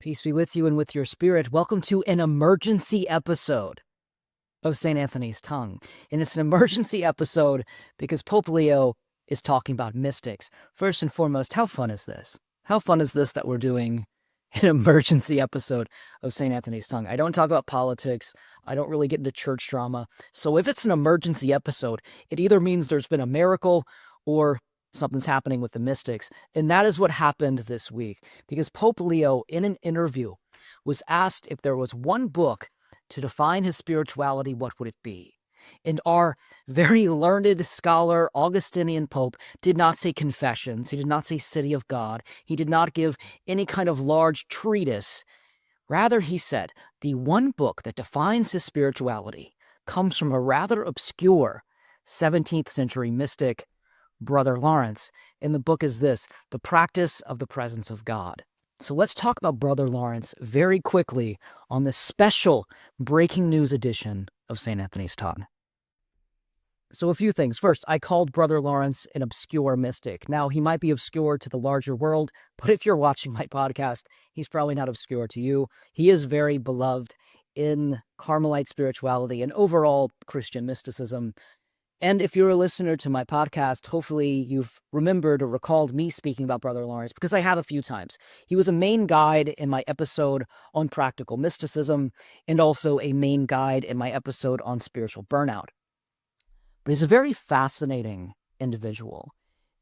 Peace be with you and with your spirit. Welcome to an emergency episode of St. Anthony's Tongue. And it's an emergency episode because Pope Leo is talking about mystics. First and foremost, how fun is this? How fun is this that we're doing an emergency episode of St. Anthony's Tongue? I don't talk about politics. I don't really get into church drama. So if it's an emergency episode, it either means there's been a miracle or something's happening with the mystics. And that is what happened this week, because Pope Leo, in an interview, was asked if there was one book to define his spirituality, what would it be? And our very learned scholar, Augustinian Pope, did not say Confessions. He did not say City of God. He did not give any kind of large treatise. Rather, he said, the one book that defines his spirituality comes from a rather obscure 17th century mystic, Brother Lawrence, and the book is this, The Practice of the Presence of God. So let's talk about Brother Lawrence very quickly on this special breaking news edition of St. Anthony's Tongue. So a few things. First, I called Brother Lawrence an obscure mystic. Now, he might be obscure to the larger world, but if you're watching my podcast, he's probably not obscure to you. He is very beloved in Carmelite spirituality and overall Christian mysticism. And if you're a listener to my podcast, hopefully you've remembered or recalled me speaking about Brother Lawrence, because I have a few times. He was a main guide in my episode on practical mysticism and also a main guide in my episode on spiritual burnout. But he's a very fascinating individual.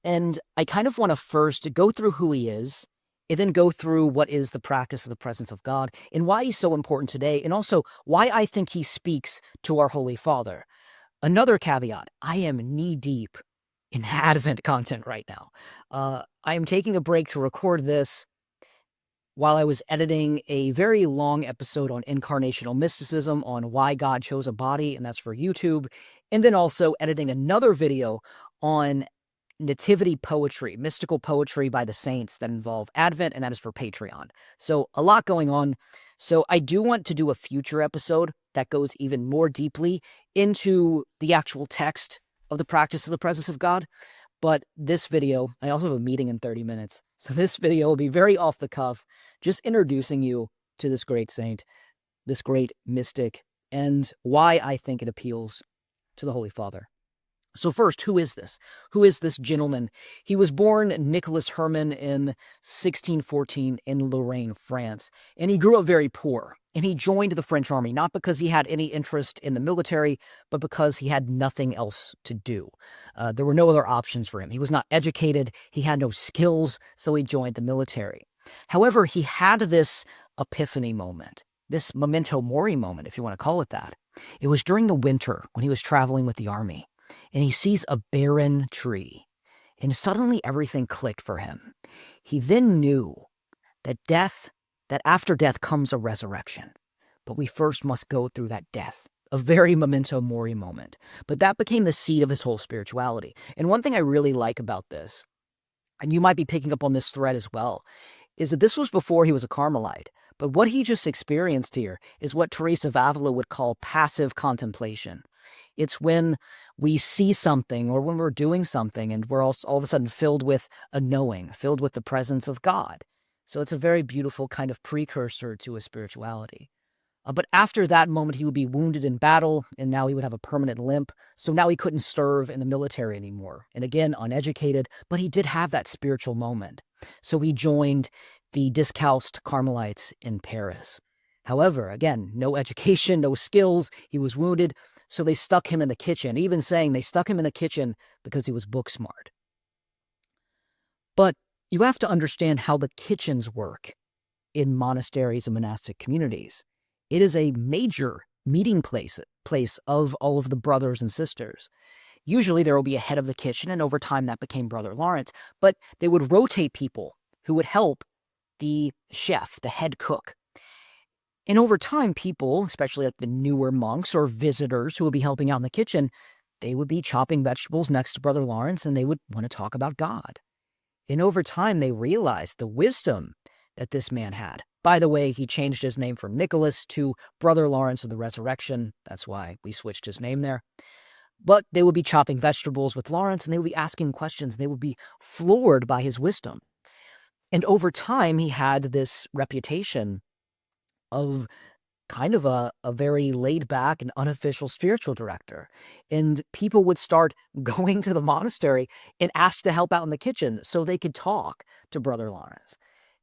And I kind of want to first go through who he is and then go through what is the practice of the presence of God and why he's so important today, and also why I think he speaks to our Holy Father. Another caveat, I am knee-deep in Advent content right now. I am taking a break to record this while I was editing a very long episode on incarnational mysticism, on why God chose a body, and that's for YouTube, and then also editing another video on nativity poetry, mystical poetry by the saints that involve Advent, and that is for Patreon. So a lot going on. So I do want to do a future episode that goes even more deeply into the actual text of the practice of the presence of God. But this video, I also have a meeting in 30 minutes. So this video will be very off the cuff, just introducing you to this great saint, this great mystic, and why I think it appeals to the Holy Father. So first, who is this? Who is this gentleman? He was born Nicholas Herman in 1614 in Lorraine, France, and he grew up very poor. And he joined the French army, not because he had any interest in the military, but because he had nothing else to do. There were no other options for him. He was not educated. He had no skills, so he joined the military. However, he had this epiphany moment, this memento mori moment, if you want to call it that. It was during the winter when he was traveling with the army. And he sees a barren tree, and suddenly everything clicked for him. He then knew that after death comes a resurrection, but we first must go through that death, a very memento mori moment. But that became the seed of his whole spirituality. And one thing I really like about this, and you might be picking up on this thread as well, is that this was before he was a Carmelite. But what he just experienced here is what Teresa of Avila would call passive contemplation. It's when we see something or when we're doing something and we're all of a sudden filled with a knowing, filled with the presence of God. So it's a very beautiful kind of precursor to a spirituality. But after that moment, he would be wounded in battle, and now he would have a permanent limp. So now he couldn't serve in the military anymore. And again, uneducated, but he did have that spiritual moment. So he joined the Discalced Carmelites in Paris. However, again, no education, no skills. He was wounded. So they stuck him in the kitchen, even saying they stuck him in the kitchen because he was book smart. But you have to understand how the kitchens work in monasteries and monastic communities. It is a major meeting place of all of the brothers and sisters. Usually there will be a head of the kitchen, and over time that became Brother Lawrence, but they would rotate people who would help the chef, the head cook. And over time, people, especially like the newer monks or visitors who would be helping out in the kitchen, they would be chopping vegetables next to Brother Lawrence, and they would want to talk about God. And over time, they realized the wisdom that this man had. By the way, he changed his name from Nicholas to Brother Lawrence of the Resurrection. That's why we switched his name there. But they would be chopping vegetables with Lawrence, and they would be asking questions. They would be floored by his wisdom. And over time, he had this reputation of kind of a very laid back and unofficial spiritual director. And people would start going to the monastery and ask to help out in the kitchen so they could talk to Brother Lawrence.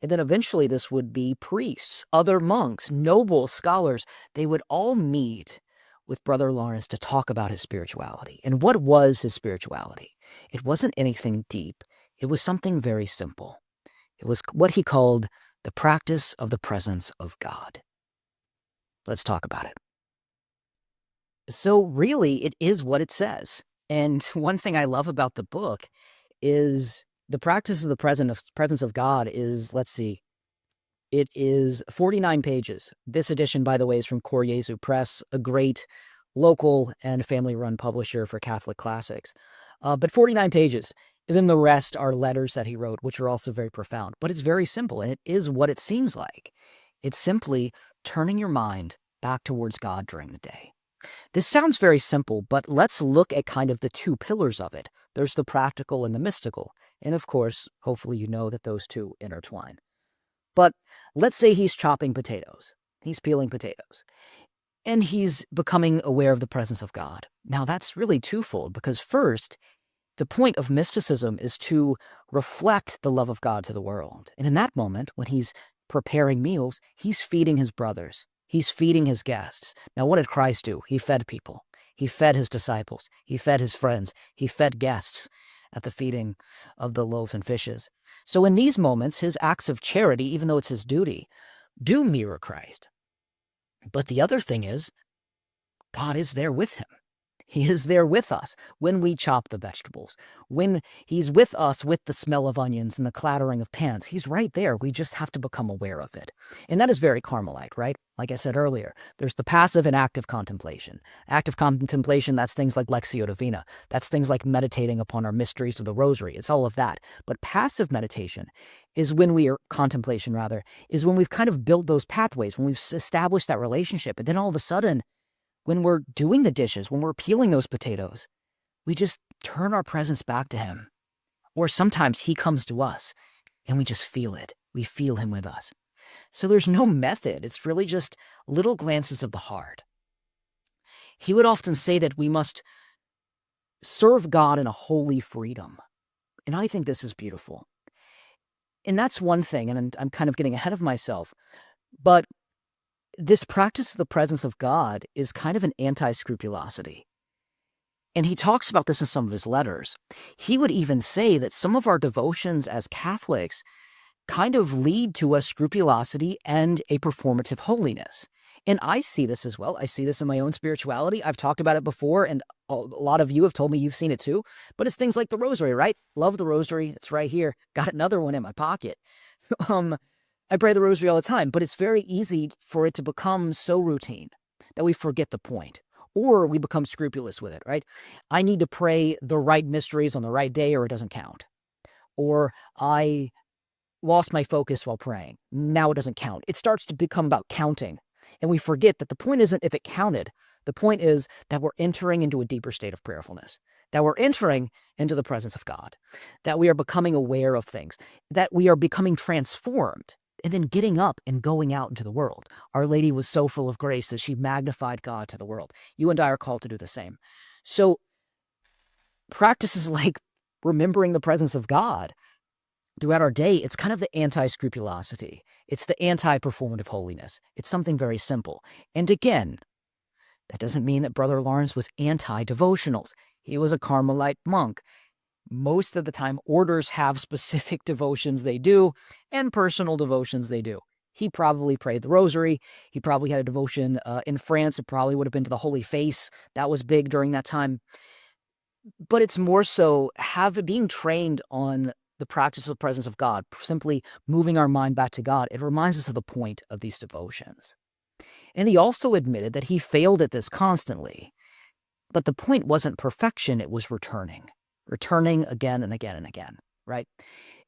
And then eventually this would be priests, other monks, nobles, scholars. They would all meet with Brother Lawrence to talk about his spirituality. And what was his spirituality? It wasn't anything deep. It was something very simple. It was what he called the practice of the presence of God. Let's talk about it. So really, it is what it says. And one thing I love about the book is the practice of the presence of God is, let's see, it is 49 pages. This edition, by the way, is from Cor Jesu Press, a great local and family-run publisher for Catholic classics. But 49 pages. And then the rest are letters that he wrote, which are also very profound. But it's very simple, and it is what it seems like. It's simply turning your mind back towards God during the day. This sounds very simple, but let's look at kind of the two pillars of it. There's the practical and the mystical. And of course, hopefully you know that those two intertwine. But let's say he's chopping potatoes. He's peeling potatoes. And he's becoming aware of the presence of God. Now that's really twofold, because first, the point of mysticism is to reflect the love of God to the world. And in that moment, when he's preparing meals, he's feeding his brothers. He's feeding his guests. Now, what did Christ do? He fed people. He fed his disciples. He fed his friends. He fed guests at the feeding of the loaves and fishes. So in these moments, his acts of charity, even though it's his duty, do mirror Christ. But the other thing is, God is there with him. He is there with us when we chop the vegetables, when he's with us with the smell of onions and the clattering of pans. He's right there. We just have to become aware of it. And that is very Carmelite, right? Like I said earlier, there's the passive and active contemplation. Active contemplation, that's things like Lectio Divina. That's things like meditating upon our mysteries of the rosary. It's all of that. But passive meditation is when contemplation rather, is when we've kind of built those pathways, when we've established that relationship. And then all of a sudden, when we're doing the dishes, when we're peeling those potatoes, we just turn our presence back to him. Or sometimes he comes to us and we just feel it. We feel him with us. So there's no method. It's really just little glances of the heart. He would often say that we must serve God in a holy freedom. And I think this is beautiful. And that's one thing, and I'm kind of getting ahead of myself, but this practice of the presence of God is kind of an anti-scrupulosity. And he talks about this in some of his letters. He would even say that some of our devotions as Catholics kind of lead to a scrupulosity and a performative holiness. And I see this as well. I see this in my own spirituality. I've talked about it before, and a lot of you have told me you've seen it too. But it's things like the rosary, right? Love the rosary. It's right here. Got another one in my pocket. I pray the rosary all the time, but it's very easy for it to become so routine that we forget the point, or we become scrupulous with it, right? I need to pray the right mysteries on the right day or it doesn't count. Or I lost my focus while praying. Now it doesn't count. It starts to become about counting, and we forget that the point isn't if it counted. The point is that we're entering into a deeper state of prayerfulness, that we're entering into the presence of God, that we are becoming aware of things, that we are becoming transformed, and then getting up and going out into the world. Our Lady was so full of grace that she magnified God to the world. You and I are called to do the same. So practices like remembering the presence of God throughout our day, it's kind of the anti-scrupulosity. It's the anti-performative holiness. It's something very simple. And again, that doesn't mean that Brother Lawrence was anti-devotionals. He was a Carmelite monk. Most of the time, orders have specific devotions they do and personal devotions they do. He probably prayed the rosary. He probably had a devotion in France. It probably would have been to the Holy Face. That was big during that time. But it's more so being trained on the practice of the presence of God, simply moving our mind back to God. It reminds us of the point of these devotions. And he also admitted that he failed at this constantly. But the point wasn't perfection, it was returning again and again and again, right?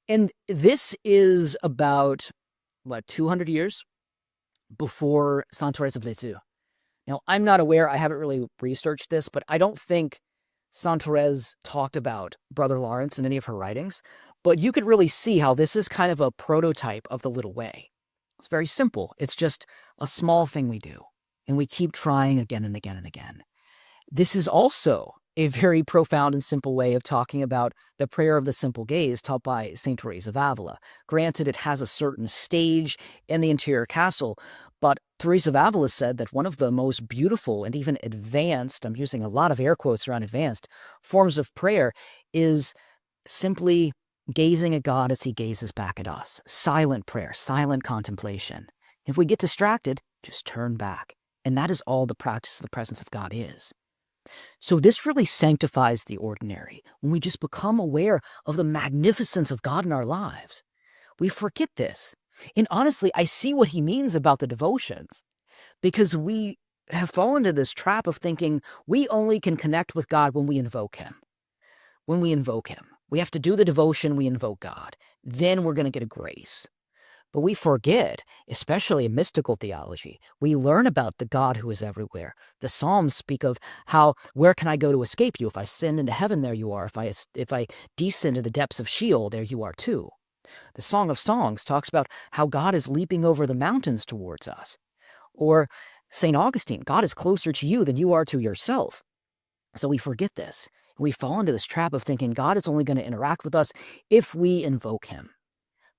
And this is about, 200 years before Saint Therese of Lisieux. Now, I'm not aware, I haven't really researched this, but I don't think Saint Therese talked about Brother Lawrence in any of her writings. But you could really see how this is kind of a prototype of the little way. It's very simple. It's just a small thing we do, and we keep trying again and again and again. This is also a very profound and simple way of talking about the prayer of the simple gaze taught by St. Teresa of Avila. Granted, it has a certain stage in the interior castle, but Teresa of Avila said that one of the most beautiful and even advanced, I'm using a lot of air quotes around advanced, forms of prayer is simply gazing at God as he gazes back at us. Silent prayer, silent contemplation. If we get distracted, just turn back. And that is all the practice of the presence of God is. So this really sanctifies the ordinary when we just become aware of the magnificence of God in our lives. We forget this. And honestly, I see what he means about the devotions, because we have fallen into this trap of thinking we only can connect with God when we invoke him. When we invoke him, we have to do the devotion, we invoke God. Then we're going to get a grace. But we forget, especially in mystical theology, we learn about the God who is everywhere. The Psalms speak of how, where can I go to escape you? If I ascend into heaven, there you are. If I descend to the depths of Sheol, there you are too. The Song of Songs talks about how God is leaping over the mountains towards us. Or St. Augustine, God is closer to you than you are to yourself. So we forget this. We fall into this trap of thinking God is only going to interact with us if we invoke him.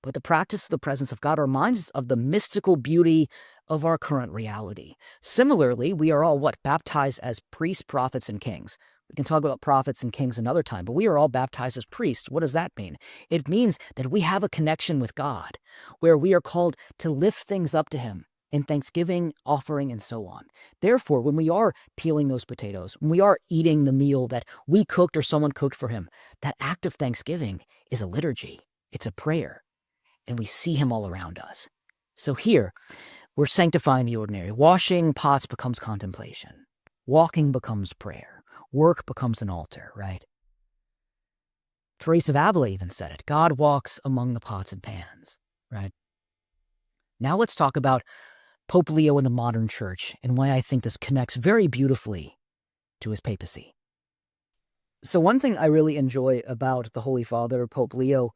But the practice of the presence of God reminds us of the mystical beauty of our current reality. Similarly, we are all baptized as priests, prophets, and kings. We can talk about prophets and kings another time, but we are all baptized as priests. What does that mean? It means that we have a connection with God, where we are called to lift things up to him in thanksgiving, offering, and so on. Therefore, when we are peeling those potatoes, when we are eating the meal that we cooked or someone cooked for him, that act of thanksgiving is a liturgy. It's a prayer. And we see him all around us. So here, we're sanctifying the ordinary. Washing pots becomes contemplation. Walking becomes prayer. Work becomes an altar, right? Teresa of Avila even said it. God walks among the pots and pans, right? Now let's talk about Pope Leo in the modern church and why I think this connects very beautifully to his papacy. So one thing I really enjoy about the Holy Father, Pope Leo,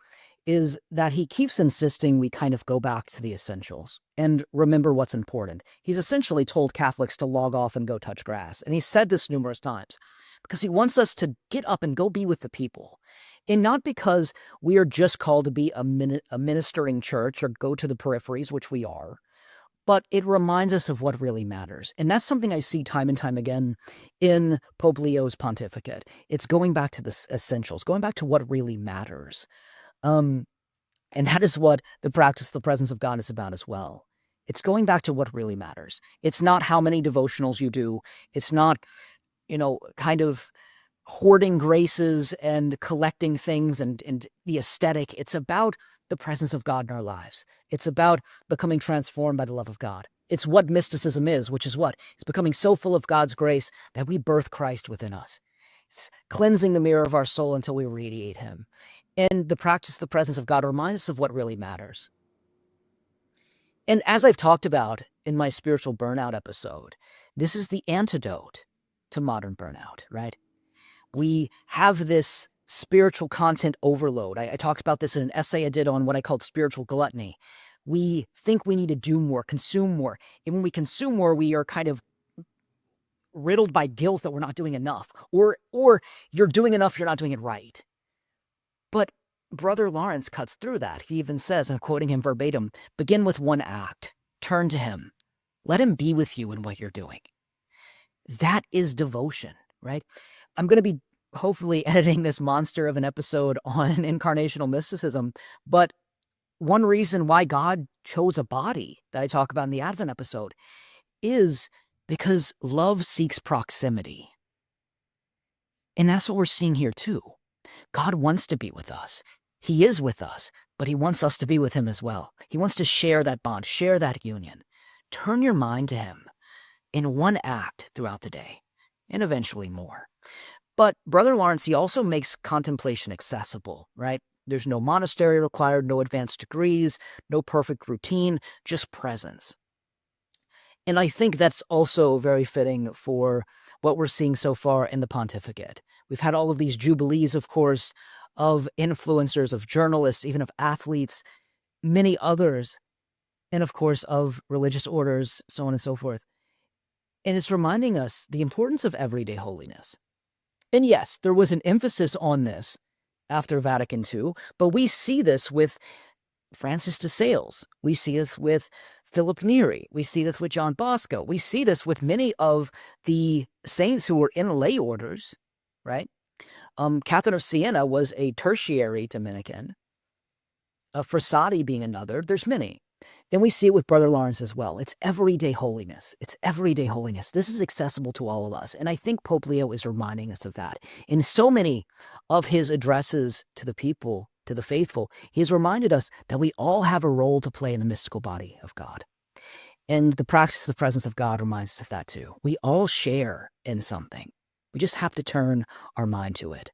is that he keeps insisting we kind of go back to the essentials and remember what's important. He's essentially told Catholics to log off and go touch grass. And he's said this numerous times because he wants us to get up and go be with the people. And not because we are just called to be a ministering church or go to the peripheries, which we are, but it reminds us of what really matters. And that's something I see time and time again in Pope Leo's pontificate. It's going back to the essentials, going back to what really matters. And that is what the practice of the presence of God is about as well. It's going back to what really matters. It's not how many devotionals you do. It's not, kind of hoarding graces and collecting things and the aesthetic. It's about the presence of God in our lives. It's about becoming transformed by the love of God. It's what mysticism is, which is what? It's becoming so full of God's grace that we birth Christ within us. It's cleansing the mirror of our soul until we radiate him. And the practice of the presence of God reminds us of what really matters. And as I've talked about in my spiritual burnout episode, this is the antidote to modern burnout, right? We have this spiritual content overload. I talked about this in an essay I did on what I called spiritual gluttony. We think we need to do more, consume more. And when we consume more, we are kind of riddled by guilt that we're not doing enough. Or you're doing enough, you're not doing it right. But Brother Lawrence cuts through that. He even says, I'm quoting him verbatim, begin with one act. Turn to him. Let him be with you in what you're doing. That is devotion, right? I'm going to be hopefully editing this monster of an episode on incarnational mysticism, but one reason why God chose a body that I talk about in the Advent episode is because love seeks proximity. And that's what we're seeing here too. God wants to be with us. He is with us, but he wants us to be with him as well. He wants to share that bond, share that union. Turn your mind to him in one act throughout the day, and eventually more. But Brother Lawrence, he also makes contemplation accessible, right? There's no monastery required, no advanced degrees, no perfect routine, just presence. And I think that's also very fitting for what we're seeing so far in the pontificate. We've had all of these jubilees, of course, of influencers, of journalists, even of athletes, many others, and of course of religious orders, so on and so forth. And it's reminding us the importance of everyday holiness. And yes, there was an emphasis on this after Vatican II, but we see this with Francis de Sales. We see this with Philip Neri. We see this with John Bosco. We see this with many of the saints who were in lay orders, right? Catherine of Siena was a tertiary Dominican. Frassati being another. There's many. And we see it with Brother Lawrence as well. It's everyday holiness. It's everyday holiness. This is accessible to all of us. And I think Pope Leo is reminding us of that. In so many of his addresses to the people, to the faithful, he has reminded us that we all have a role to play in the mystical body of God. And the practice of the presence of God reminds us of that too. We all share in something. We just have to turn our mind to it.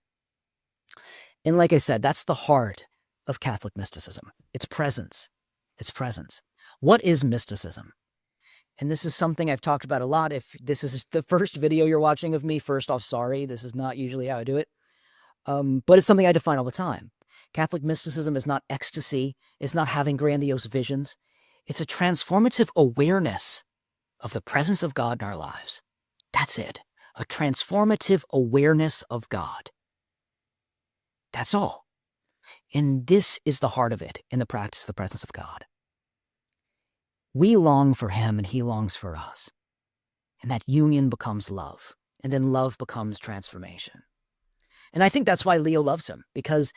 And like I said, that's the heart of Catholic mysticism. It's presence. It's presence. What is mysticism? And this is something I've talked about a lot. If this is the first video you're watching of me, first off, sorry. This is not usually how I do it. But it's something I define all the time. Catholic mysticism is not ecstasy. It's not having grandiose visions. It's a transformative awareness of the presence of God in our lives. That's it. A transformative awareness of God. That's all. And this is the heart of it in the practice of the presence of God. We long for him and he longs for us. And that union becomes love. And then love becomes transformation. And I think that's why Leo loves him, because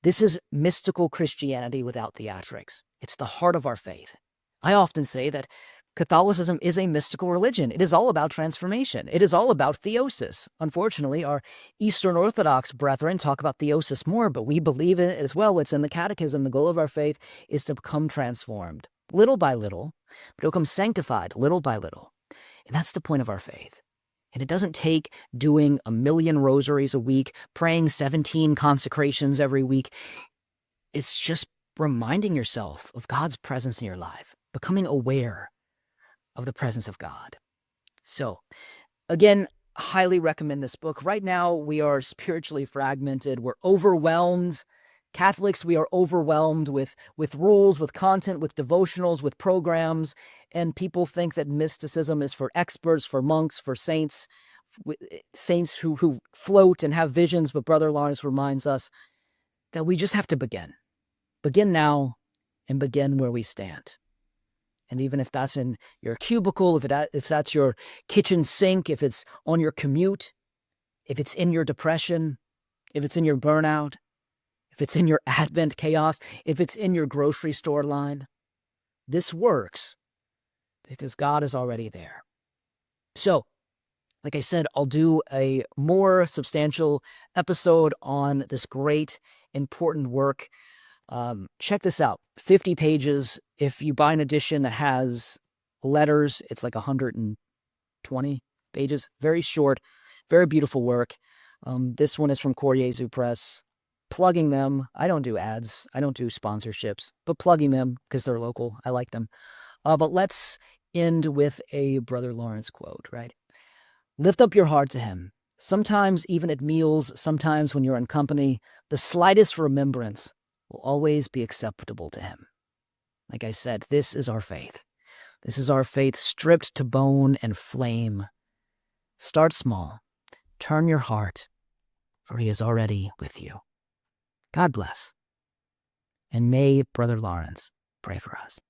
this is mystical Christianity without theatrics. It's the heart of our faith. I often say that Catholicism is a mystical religion. It is all about transformation. It is all about theosis. Unfortunately, our Eastern Orthodox brethren talk about theosis more, but we believe in it as well. It's in the Catechism. The goal of our faith is to become transformed, little by little, but to become sanctified, little by little. And that's the point of our faith. And it doesn't take doing 1,000,000 rosaries a week, praying 17 consecrations every week. It's just reminding yourself of God's presence in your life, becoming aware of the presence of God. So, again, highly recommend this book. Right now, we are spiritually fragmented. We're overwhelmed. Catholics, we are overwhelmed with rules, with content, with devotionals, with programs, and people think that mysticism is for experts, for monks, for saints who float and have visions, but Brother Lawrence reminds us that we just have to begin. Begin now and begin where we stand. And even if that's in your cubicle, if that's your kitchen sink, if it's on your commute, if it's in your depression, if it's in your burnout, if it's in your Advent chaos, if it's in your grocery store line, this works because God is already there. So, like I said, I'll do a more substantial episode on this great, important work. Check this out. 50 pages. If you buy an edition that has letters, it's like 120 pages. Very short, very beautiful work. This one is from Corriere Press. Plugging them. I don't do ads. I don't do sponsorships, but plugging them because they're local. I like them. But let's end with a Brother Lawrence quote, right? Lift up your heart to him. Sometimes even at meals, sometimes when you're in company, the slightest remembrance will always be acceptable to him. Like I said, this is our faith. This is our faith stripped to bone and flame. Start small. Turn your heart, for he is already with you. God bless. And may Brother Lawrence pray for us.